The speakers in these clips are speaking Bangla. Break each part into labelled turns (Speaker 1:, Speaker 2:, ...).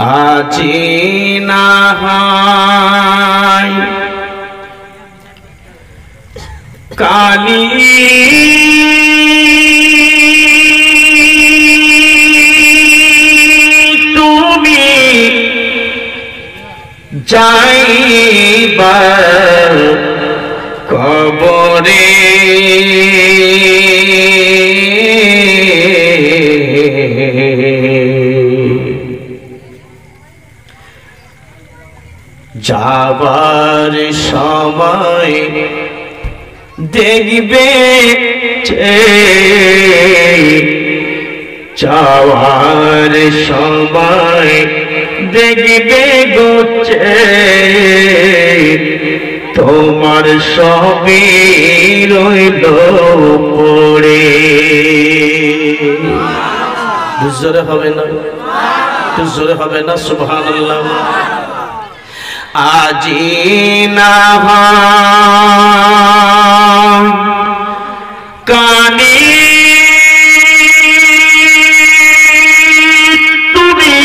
Speaker 1: আজি না হয় কালি তুমি যাইবার কবরে যাবার সময় দেখবে যাওয়ার সময় দেখবে গোছে তোমার সবই রইল পড়ে। জোরে হবে না, জোরে হবে না সুবহানাল্লাহ। আজি না হয় কালি তুমি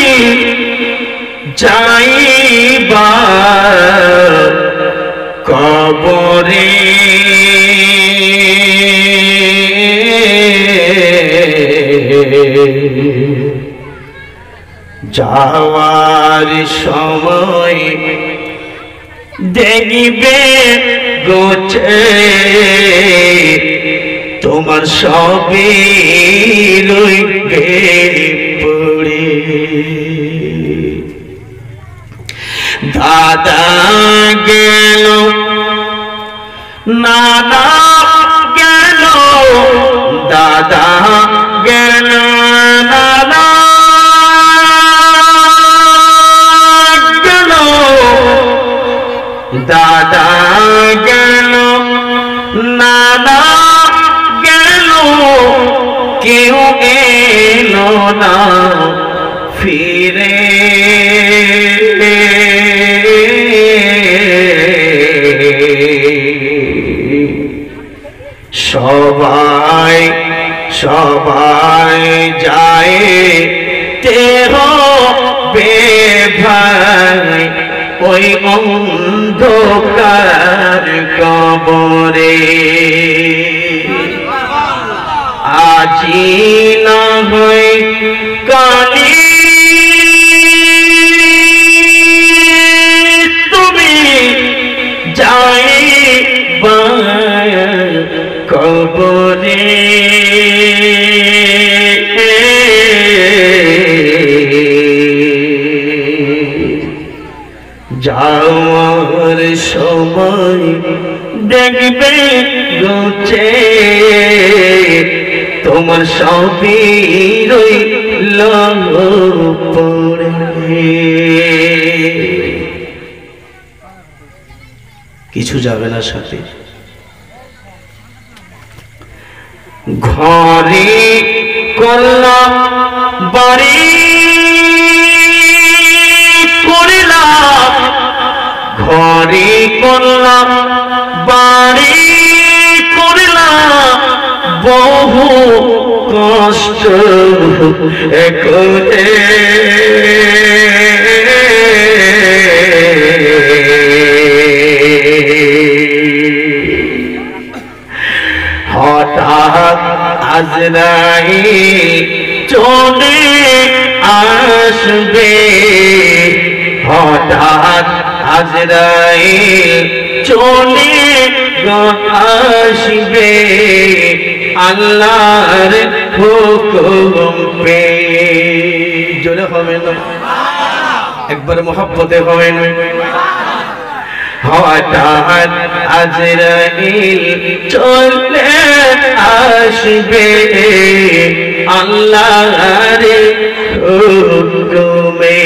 Speaker 1: যাইবার কবরে যাওয়ার সময় দেখবে গোছে তোমার সবই রইবে পড়ে। দাদা গেল নানা গেল দাদা গেল নানা গেল দাদা গেল নানা গেল কেউ এলো না ফিরে। সবাই সবাই যায় তেহ বেভাই ওই অন্ধকার কবরে। আজি না হয় কালি তুমি যাইবার কবরে। যাওয়ার সময় দেখবে গোছে তোমার সবই রইল পড়ে। কিছু যাবে না সাথে। ঘরে করলাম বাড়ি করলাম ঘরে করলাম বাড়ি করলাম বহু কষ্ট করে হঠাৎ আজরাইল চলে আসবে হঠাৎ আজরাইল চলে আসবে আল্লাহর হুকুম পে। জোরে হবে না, একবার মোহাব্বতে হবে না। হঠাৎ আজরাইল চলে আসবে আল্লাহর হুকুমে।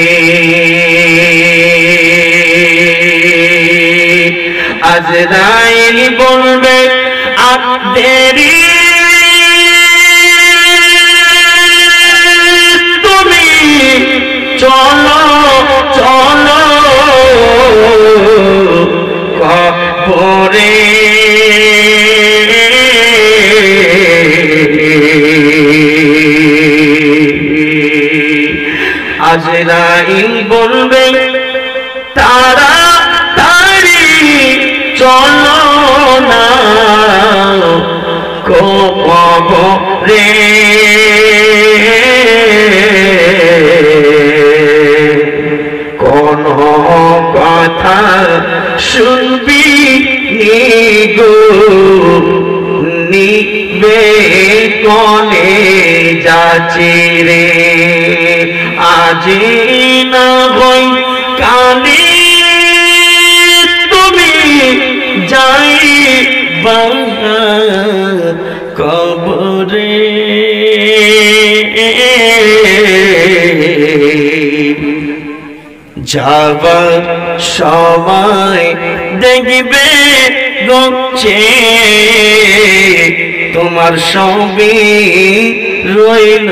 Speaker 1: আজরাইল বলবে আর দেরি তুমি চলো চলো কবরে। আজ আজরাইল বলবে তাড়াতাড়ি চলো না কবরে কোন কথা শুনবি গো নিবে কনে যাচ্ছে রে আজি না হই কানে তুমি যাই কবরে যাবার সময় দেখবে গচ্ছে তোমার সবই রইল